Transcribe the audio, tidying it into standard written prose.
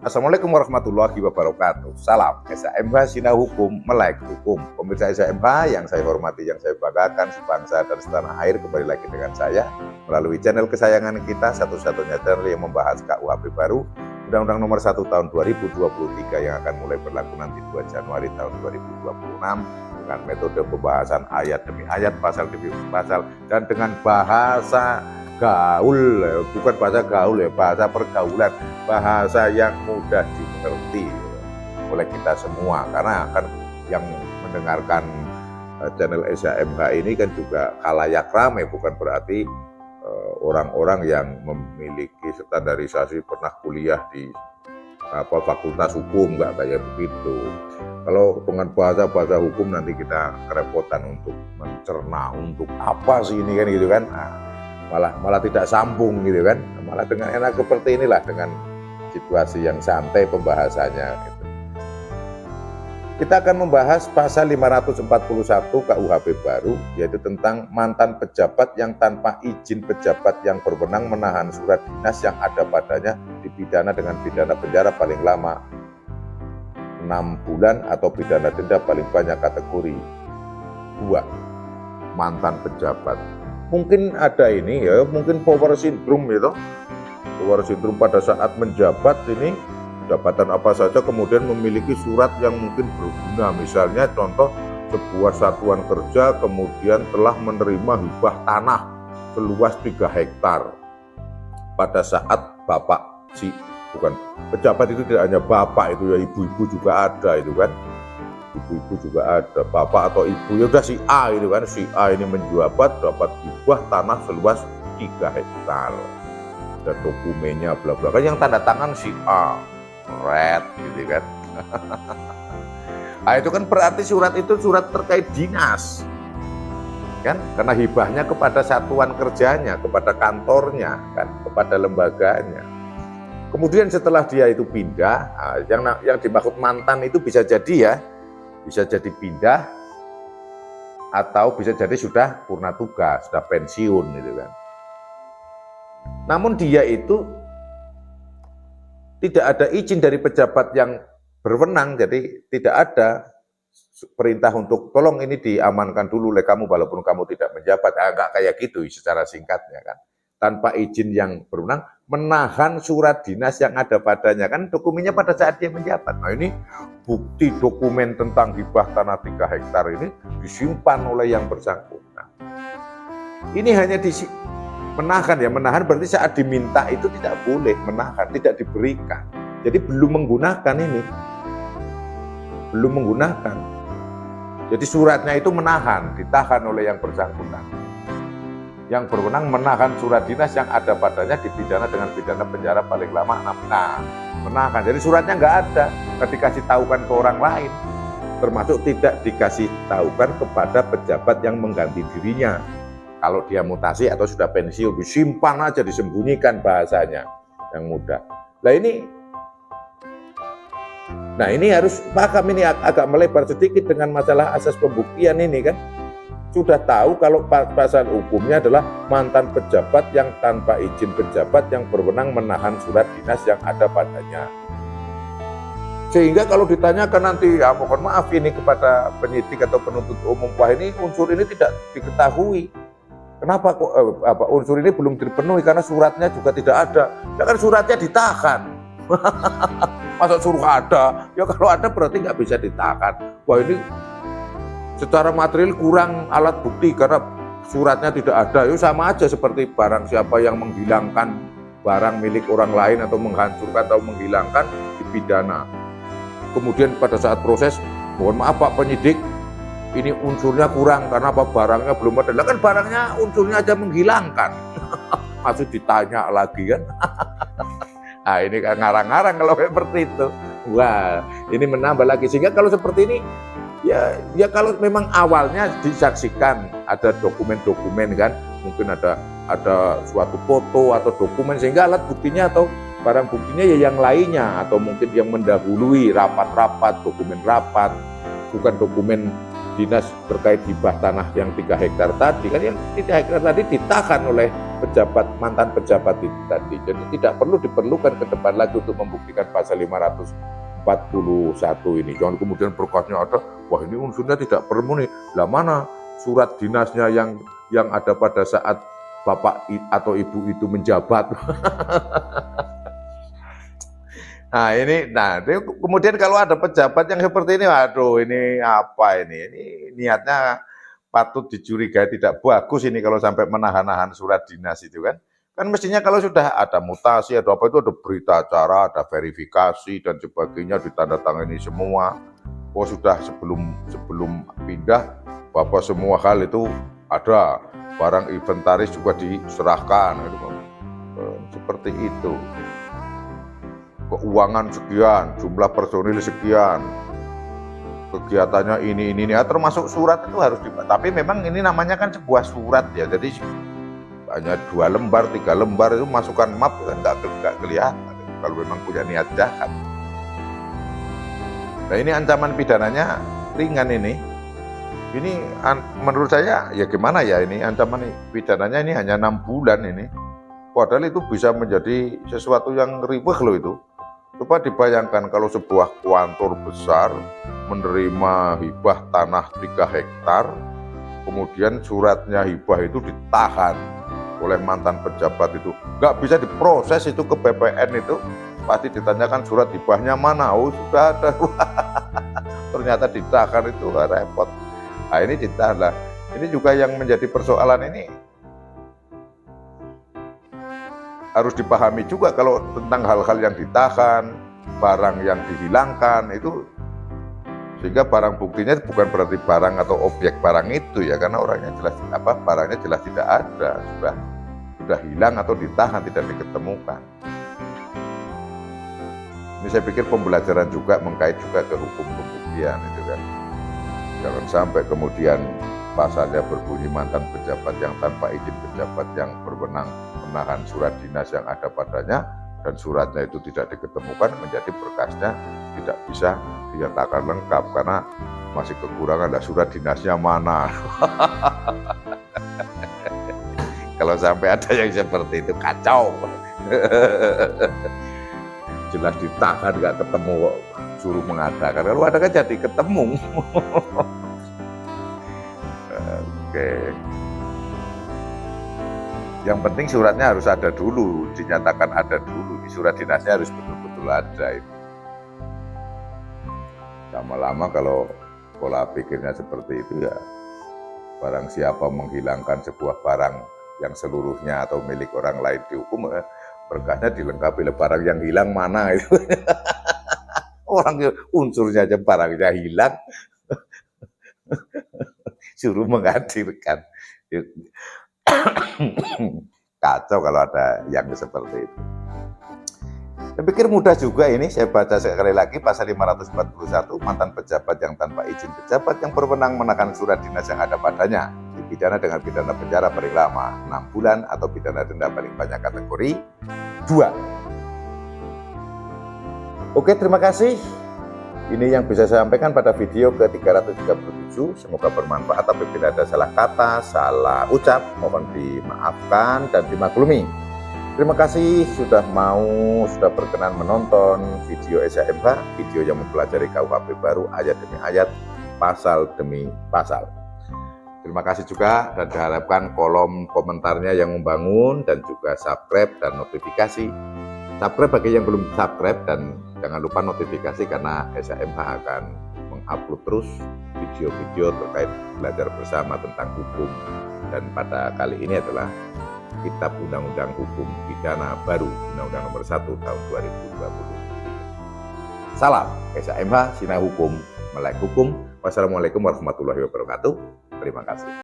Assalamualaikum warahmatullahi wabarakatuh. Salam SHMH Sina Hukum, Melek Hukum. Pemirsa SHMH yang saya hormati, yang saya banggakan, sebangsa dan setanah air, kembali lagi dengan saya melalui channel kesayangan kita, satu-satunya channel yang membahas KUHP baru, Undang-Undang Nomor 1 Tahun 2023 yang akan mulai berlaku nanti 2 Januari tahun 2026 dengan metode pembahasan ayat demi ayat, pasal demi pasal, dan dengan bahasa gaul, bukan bahasa gaul ya, bahasa pergaulan, bahasa yang mudah dimengerti oleh kita semua, karena kan yang mendengarkan channel SHMH ini kan juga khalayak ramai, bukan berarti orang-orang yang memiliki standarisasi pernah kuliah di fakultas hukum, nggak kayak begitu. Kalau dengan bahasa hukum nanti kita kerepotan untuk mencerna untuk apa sih ini kan gitu kan. Malah tidak sambung gitu kan, malah dengan enak seperti inilah, dengan situasi yang santai pembahasannya gitu. Kita akan membahas pasal 541 KUHP baru, yaitu tentang mantan pejabat yang tanpa izin pejabat yang berwenang menahan surat dinas yang ada padanya dipidana dengan pidana penjara paling lama 6 bulan atau pidana denda paling banyak kategori 2, mantan pejabat. Mungkin ada ini ya, mungkin power syndrome gitu. Power syndrome pada saat menjabat ini, jabatan apa saja kemudian memiliki surat yang mungkin berguna. Misalnya contoh sebuah satuan kerja kemudian telah menerima hibah tanah seluas 3 hektar. Pada saat bapak bukan pejabat itu tidak hanya bapak itu ya, ibu-ibu juga ada itu kan. Ibu-ibu juga ada, bapak atau ibu, ya udah si A itu kan, si A ini menjabat dapat hibah tanah seluas 3 hektar. Dan dokumennya bla bla kan yang tanda tangan si A, red gitu kan. Nah, itu kan berarti surat itu surat terkait dinas. Kan? Karena hibahnya kepada satuan kerjanya, kepada kantornya, kan, kepada lembaganya. Kemudian setelah dia itu pindah, yang dimaksud mantan itu bisa jadi ya, bisa jadi pindah atau bisa jadi sudah purna tugas, sudah pensiun gitu kan. Namun dia itu tidak ada izin dari pejabat yang berwenang, jadi tidak ada perintah untuk tolong ini diamankan dulu oleh kamu walaupun kamu tidak menjabat. Enggak kayak gitu secara singkatnya kan. Tanpa izin yang berwenang, menahan surat dinas yang ada padanya, kan dokumennya pada saat dia menjabat. Nah ini bukti dokumen tentang hibah tanah 3 hektar ini disimpan oleh yang bersangkutan. Ini hanya menahan ya, menahan berarti saat diminta itu tidak boleh menahan, tidak diberikan. Jadi belum menggunakan ini, belum menggunakan. Jadi suratnya itu menahan, ditahan oleh yang bersangkutan. Yang berwenang menahan surat dinas yang ada padanya dipidana dengan pidana penjara paling lama 6 tahun. Menahan, jadi suratnya nggak ada, dikasih tahukan ke orang lain, termasuk tidak dikasih tahukan kepada pejabat yang mengganti dirinya. Kalau dia mutasi atau sudah pensiun, disimpan aja, disembunyikan bahasanya yang mudah. Nah ini harus paham, ini agak melebar sedikit dengan masalah asas pembuktian ini kan. Sudah tahu kalau pasal hukumnya adalah mantan pejabat yang tanpa izin pejabat yang berwenang menahan surat dinas yang ada padanya. Sehingga kalau ditanyakan nanti, ya mohon maaf ini kepada penyidik atau penuntut umum, wah ini unsur ini tidak diketahui. Kenapa kok unsur ini belum dipenuhi? Karena suratnya juga tidak ada. Ya kan suratnya ditahan. Masa suruh ada? Ya kalau ada berarti nggak bisa ditahan. Wah ini secara material kurang alat bukti karena suratnya tidak ada. Itu sama aja seperti barang siapa yang menghilangkan barang milik orang lain atau menghancurkan atau menghilangkan dipidana. Kemudian pada saat proses, mohon maaf Pak penyidik, ini unsurnya kurang karena apa, barangnya belum ada. Lah kan barangnya unsurnya aja menghilangkan. Masih ditanya lagi kan. Nah ini ngarang-ngarang kalau seperti itu. Wah ini menambah lagi. Sehingga kalau seperti ini, ya kalau memang awalnya disaksikan ada dokumen-dokumen kan, mungkin ada suatu foto atau dokumen sehingga alat buktinya atau barang buktinya ya yang lainnya, atau mungkin yang mendahului rapat-rapat, dokumen rapat, bukan dokumen dinas terkait hibah tanah yang 3 hektar tadi kan, yang 3 hektar tadi ditahan oleh pejabat, mantan pejabat itu tadi. Jadi tidak perlu diperlukan ke depan lagi untuk membuktikan pasal 541 ini. Jangan kemudian berkasnya ada, wah ini unsurnya tidak bermemenuhi. Lah mana surat dinasnya yang ada pada saat bapak atau ibu itu menjabat. Nah kemudian kalau ada pejabat yang seperti ini, aduh ini apa ini niatnya patut dicurigai tidak bagus ini kalau sampai menahan-nahan surat dinas itu kan. Kan mestinya kalau sudah ada mutasi, ada apa itu ada berita acara, ada verifikasi dan sebagainya, ditandatangani semua. Oh sudah sebelum pindah, Bapak semua hal itu ada, barang inventaris juga diserahkan, seperti itu. Keuangan sekian, jumlah personil sekian, kegiatannya ini, termasuk surat itu harus tapi memang ini namanya kan sebuah surat ya, jadi hanya 2 lembar, 3 lembar itu masukkan map kan nggak kelihatan kalau memang punya niat jahat. Nah ini ancaman pidananya ringan ini menurut saya ya gimana ya, ini ancaman pidananya ini hanya 6 bulan ini, padahal itu bisa menjadi sesuatu yang riweh loh itu. Coba dibayangkan kalau sebuah kuantor besar menerima hibah tanah 3 hektar, kemudian suratnya hibah itu ditahan oleh mantan pejabat itu, nggak bisa diproses itu ke BPN itu, pasti ditanyakan surat hibahnya mana, oh sudah ada, ternyata ditahan itu repot. Nah ini ditahan lah, ini juga yang menjadi persoalan ini. Harus dipahami juga kalau tentang hal-hal yang ditahan, barang yang dihilangkan itu, sehingga barang buktinya bukan berarti barang atau objek barang itu ya, karena orangnya jelas barangnya jelas tidak ada, sudah hilang atau ditahan, tidak diketemukan. Ini saya pikir pembelajaran juga, mengkait juga ke hukum pembuktian itu kan. Jangan sampai kemudian pasalnya berbunyi mantan pejabat yang tanpa izin pejabat yang berwenang menahan surat dinas yang ada padanya, dan suratnya itu tidak diketemukan, menjadi berkasnya tidak bisa dinyatakan lengkap karena masih kekurangan, ada surat dinasnya mana. Kalau sampai ada yang seperti itu kacau. Jelas ditahan nggak ketemu, suruh mengadakan, kalau ada kan jadi ketemu. Oke. Yang penting suratnya harus ada dulu, dinyatakan ada dulu, di surat dinasnya harus betul-betul ada itu. Lama-lama kalau pola pikirnya seperti itu ya, barang siapa menghilangkan sebuah barang yang seluruhnya atau milik orang lain dihukum, berkasnya dilengkapi oleh barang yang hilang mana itu. Orang unsurnya aja barangnya hilang, suruh menghadirkan. Kacau kalau ada yang seperti itu. Saya pikir mudah juga ini, saya baca sekali lagi pasal 541, mantan pejabat yang tanpa izin pejabat yang berwenang menahan surat dinas yang ada padanya dipidana dengan pidana penjara paling lama 6 bulan atau pidana denda paling banyak kategori 2. Oke, terima kasih. Ini yang bisa saya sampaikan pada video ke-337. Semoga bermanfaat. Apabila ada salah kata, salah ucap, mohon dimaafkan dan dimaklumi. Terima kasih sudah berkenan menonton video SHMH, video yang mempelajari KUHP baru ayat demi ayat, pasal demi pasal. Terima kasih juga, dan diharapkan kolom komentarnya yang membangun, dan juga subscribe dan notifikasi. Subscribe bagi yang belum subscribe, dan jangan lupa notifikasi karena SHMH akan mengupload terus video-video terkait belajar bersama tentang hukum. Dan pada kali ini adalah Kitab Undang-Undang Hukum Pidana Baru, Undang-Undang Nomor 1 Tahun 2020. Salam SHMH, Sinau Hukum, Melek Hukum. Wassalamualaikum warahmatullahi wabarakatuh. Terima kasih.